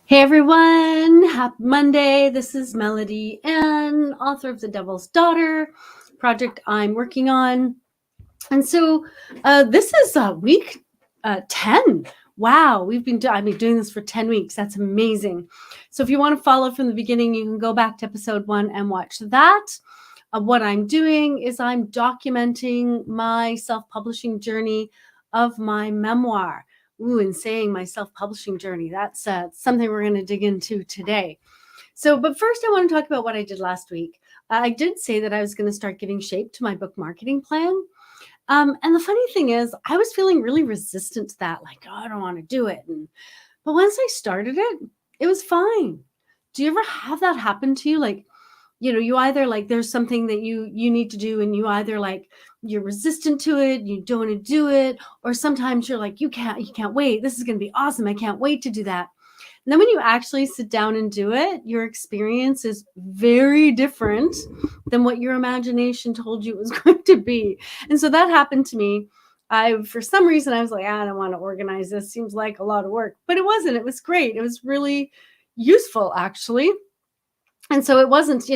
Hey everyone, happy Monday. This is Melody and author of The Devil's Daughter project I'm working on. And so this is week 10. Wow, I've been doing this for 10 weeks. That's amazing. So if you want to follow from the beginning, you can go back to episode 1 and watch that. What I'm doing is I'm documenting my self-publishing journey of my memoir. And saying my self-publishing journey, that's something we're going to dig into today. But first I want to talk about what I did last week. I did say that I was going to start giving shape to my book marketing plan. And the funny thing is, I was feeling really resistant to that, like, oh, I don't want to do it. But once I started it, it was fine. Do you ever have that happen to you? Like, you either like there's something that you need to do and you either like you're resistant to it, you don't want to do it, or sometimes you're like, you can't wait. This is going to be awesome. I can't wait to do that. And then when you actually sit down and do it, your experience is very different than what your imagination told you it was going to be. And so that happened to me. For some reason, I was like, I don't want to organize this. Seems like a lot of work, but it wasn't. It was great. It was really useful, actually. And so it wasn't,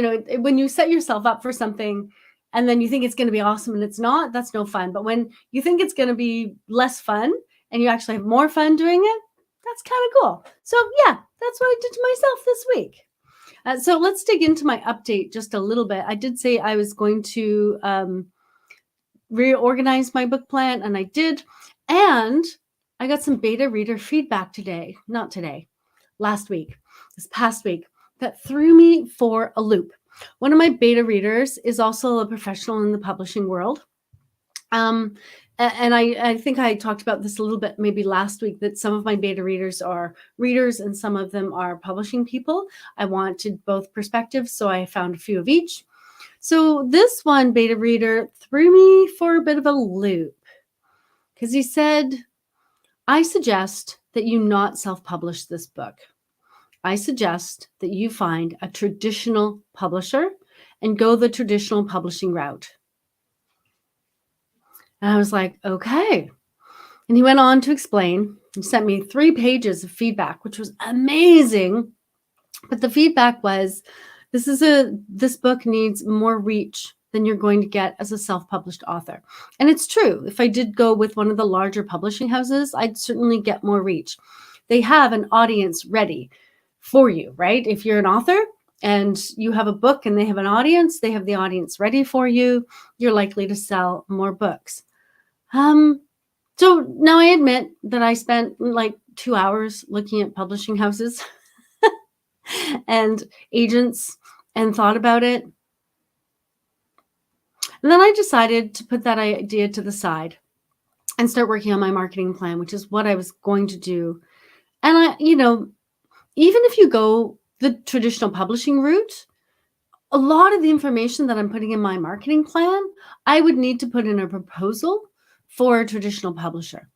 when you set yourself up for something and then you think it's going to be awesome and it's not, that's no fun. But when you think it's going to be less fun and you actually have more fun doing it, that's kind of cool. So yeah, that's what I did to myself this week. So let's dig into my update just a little bit. I did say I was going to reorganize my book plan, and I did. And I got some beta reader feedback last week, this past week, that threw me for a loop. One of my beta readers is also a professional in the publishing world. And I think I talked about this a little bit maybe last week, that some of my beta readers are readers and some of them are publishing people. I wanted both perspectives, so I found a few of each. So this one beta reader threw me for a bit of a loop because he said, I suggest that you not self-publish this book. I suggest that you find a traditional publisher and go the traditional publishing route. And I was like, okay. And he went on to explain. He sent me 3 pages of feedback, which was amazing. But the feedback was, this book needs more reach than you're going to get as a self-published author. And it's true. If I did go with one of the larger publishing houses, I'd certainly get more reach. They have an audience ready for you, right? If you're an author and you have a book and they have an audience, they have the audience ready for you, you're likely to sell more books. So now I admit that I spent like 2 hours looking at publishing houses and agents and thought about it. And then I decided to put that idea to the side and start working on my marketing plan, which is what I was going to do. And even if you go the traditional publishing route, a lot of the information that I'm putting in my marketing plan, I would need to put in a proposal for a traditional publisher.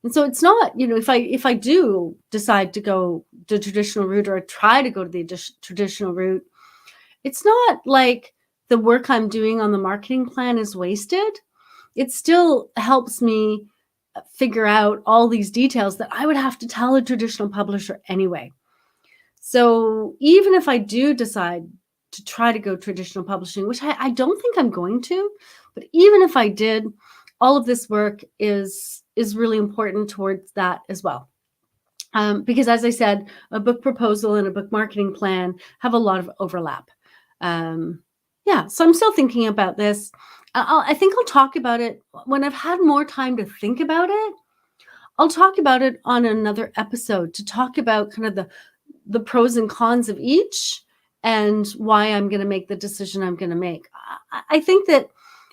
And so it's not, if I do decide to go the traditional route or try to go to the traditional route, it's not like the work I'm doing on the marketing plan is wasted. It still helps me figure out all these details that I would have to tell a traditional publisher anyway. So even if I do decide to try to go traditional publishing, which I don't think I'm going to, but even if I did, all of this work is really important towards that as well. Because as I said, a book proposal and a book marketing plan have a lot of overlap. So I'm still thinking about this. I think I'll talk about it when I've had more time to think about it. I'll talk about it on another episode to talk about kind of the pros and cons of each and why I'm going to make the decision I'm going to make. I think that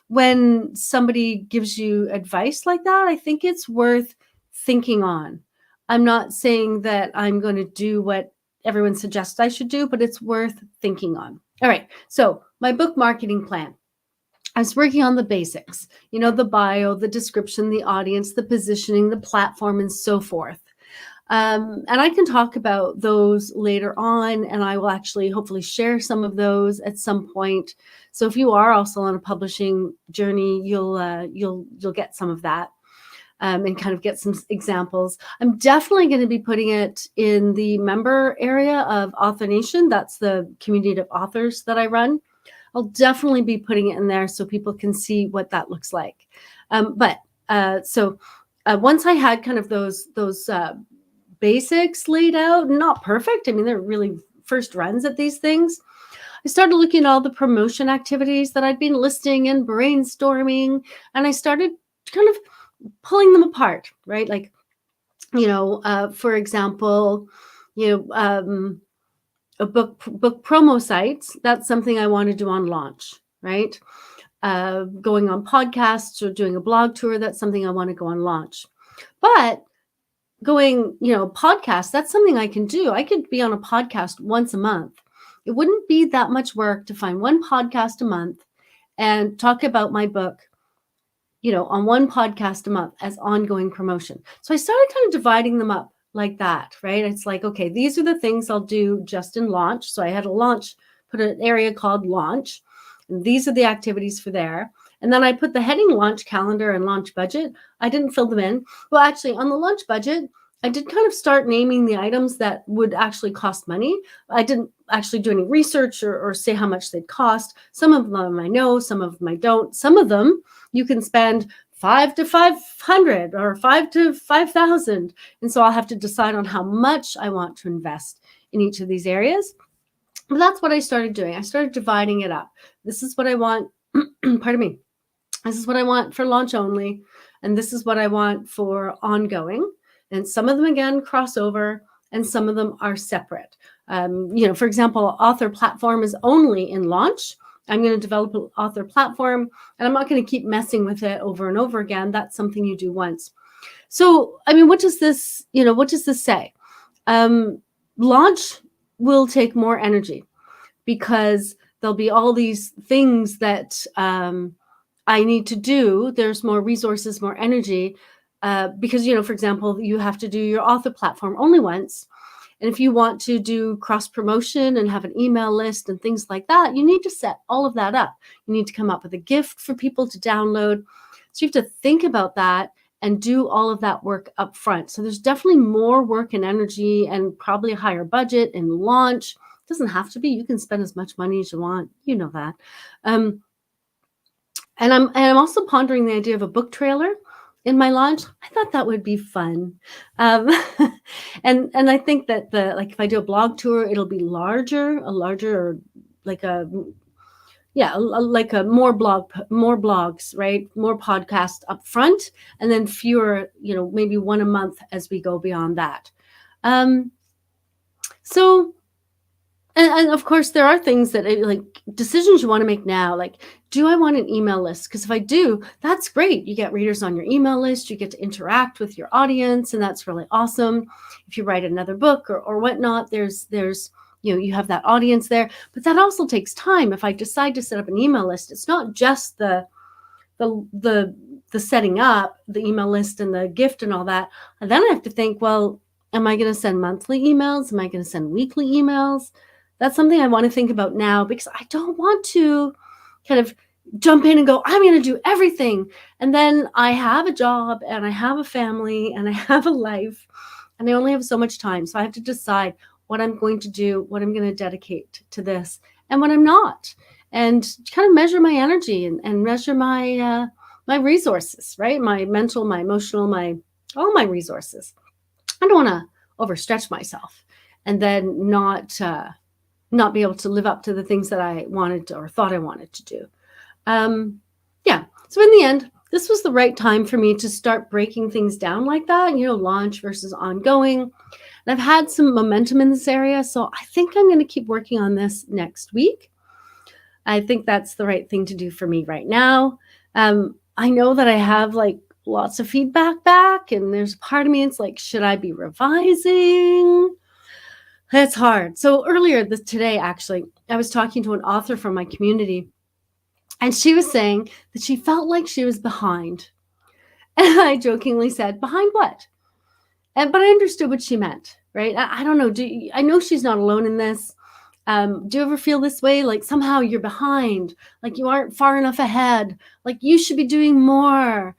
when somebody gives you advice like that, I think it's worth thinking on. I'm not saying that I'm going to do what everyone suggests I should do, but it's worth thinking on. All right. So my book marketing plan. I was working on the basics, the bio, the description, the audience, the positioning, the platform, and so forth. And I can talk about those later on, and I will actually hopefully share some of those at some point. So if you are also on a publishing journey, you'll get some of that. and kind of get some examples. I'm definitely going to be putting it in the member area of Author Nation. That's the community of authors that I run. I'll definitely be putting it in there so people can see what that looks like. So once I had kind of those basics laid out, not perfect. I mean, they're really first runs at these things. I started looking at all the promotion activities that I'd been listing and brainstorming, and I started kind of pulling them apart, right? Like, for example, a book promo sites. That's something I want to do on launch, right? Going on podcasts or doing a blog tour. That's something I want to go on launch. But going, podcast, that's something I can do. I could be on a podcast once a month. It wouldn't be that much work to find one podcast a month and talk about my book, on one podcast a month as ongoing promotion. So I started kind of dividing them up like that, right? It's like, okay, these are the things I'll do just in launch. So I had a launch, put an area called launch, and these are the activities for there. And then I put the heading launch calendar and launch budget. I didn't fill them in. Well, actually on the launch budget, I did kind of start naming the items that would actually cost money. I didn't actually do any research or say how much they'd cost. Some of them I know, some of them I don't. Some of them you can spend $5 to $500 or $5 to $5,000. And so I'll have to decide on how much I want to invest in each of these areas. But that's what I started doing. I started dividing it up. This is what I want. Pardon me. This is what I want for launch only. And this is what I want for ongoing. And some of them, again, cross over, and some of them are separate. For example, author platform is only in launch. I'm going to develop an author platform, and I'm not going to keep messing with it over and over again. That's something you do once. So, I mean, what does this say? Launch will take more energy because there'll be all these things that I need to do. There's more resources, more energy. Because, for example, you have to do your author platform only once. And if you want to do cross promotion and have an email list and things like that, you need to set all of that up. You need to come up with a gift for people to download. So you have to think about that and do all of that work up front. So there's definitely more work and energy and probably a higher budget in launch. It doesn't have to be. You can spend as much money as you want. You know that. And I'm also pondering the idea of a book trailer in my launch. I thought that would be fun. And I think that if I do a blog tour, it'll be larger, or like more blogs, right? More podcasts up front, and then fewer, maybe one a month as we go beyond that. And of course, there are things that like decisions you want to make now. Like, do I want an email list? Because if I do, that's great. You get readers on your email list. You get to interact with your audience, and that's really awesome. If you write another book or whatnot, there's you have that audience there. But that also takes time. If I decide to set up an email list, it's not just the setting up the email list and the gift and all that. And then I have to think, well, am I going to send monthly emails? Am I going to send weekly emails? That's something I want to think about now, because I don't want to kind of jump in and go, I'm going to do everything. And then I have a job and I have a family and I have a life and I only have so much time. So I have to decide what I'm going to do, what I'm going to dedicate to this and what I'm not, and kind of measure my energy and measure my resources, right? My mental, my emotional, all my resources. I don't want to overstretch myself and then not be able to live up to the things that I wanted to, or thought I wanted to do. So in the end, this was the right time for me to start breaking things down like that, launch versus ongoing. And I've had some momentum in this area, so I think I'm going to keep working on this next week. I think that's the right thing to do for me right now. I know that I have lots of feedback back, and there's a part of me, it's like, should I be revising? That's hard. So earlier today, actually, I was talking to an author from my community, and she was saying that she felt like she was behind. And I jokingly said, behind what? But I understood what she meant, right? I don't know. I know she's not alone in this. Do you ever feel this way? Like somehow you're behind, like you aren't far enough ahead, like you should be doing more.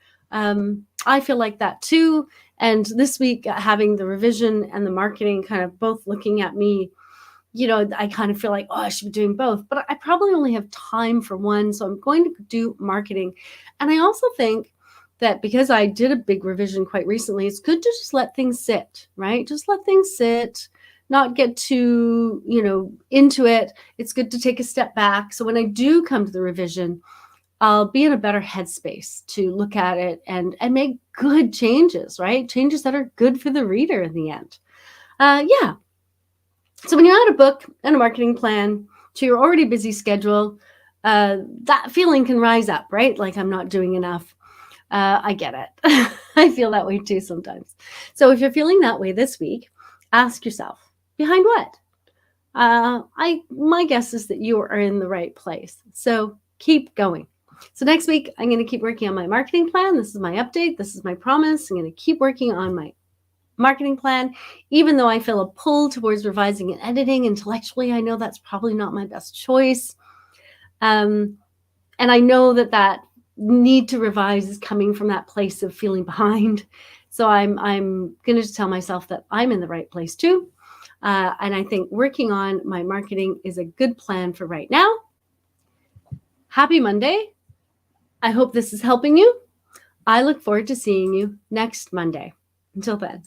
I feel like that too. And this week, having the revision and the marketing kind of both looking at me, I kind of feel like, oh, I should be doing both, but I probably only have time for one. So I'm going to do marketing. And I also think that because I did a big revision quite recently, it's good to just let things sit, right? Just let things sit, not get too, into it. It's good to take a step back. So when I do come to the revision, I'll be in a better headspace to look at it and make good changes, right? Changes that are good for the reader in the end. Yeah. So when you add a book and a marketing plan to your already busy schedule, that feeling can rise up, right? Like I'm not doing enough. I get it. I feel that way too sometimes. So if you're feeling that way this week, ask yourself, behind what? My guess is that you are in the right place. So keep going. So next week, I'm going to keep working on my marketing plan. This is my update. This is my promise. I'm going to keep working on my marketing plan, even though I feel a pull towards revising and editing. Intellectually, I know that's probably not my best choice. And I know that need to revise is coming from that place of feeling behind. So I'm going to just tell myself that I'm in the right place too. And I think working on my marketing is a good plan for right now. Happy Monday. I hope this is helping you. I look forward to seeing you next Monday. Until then.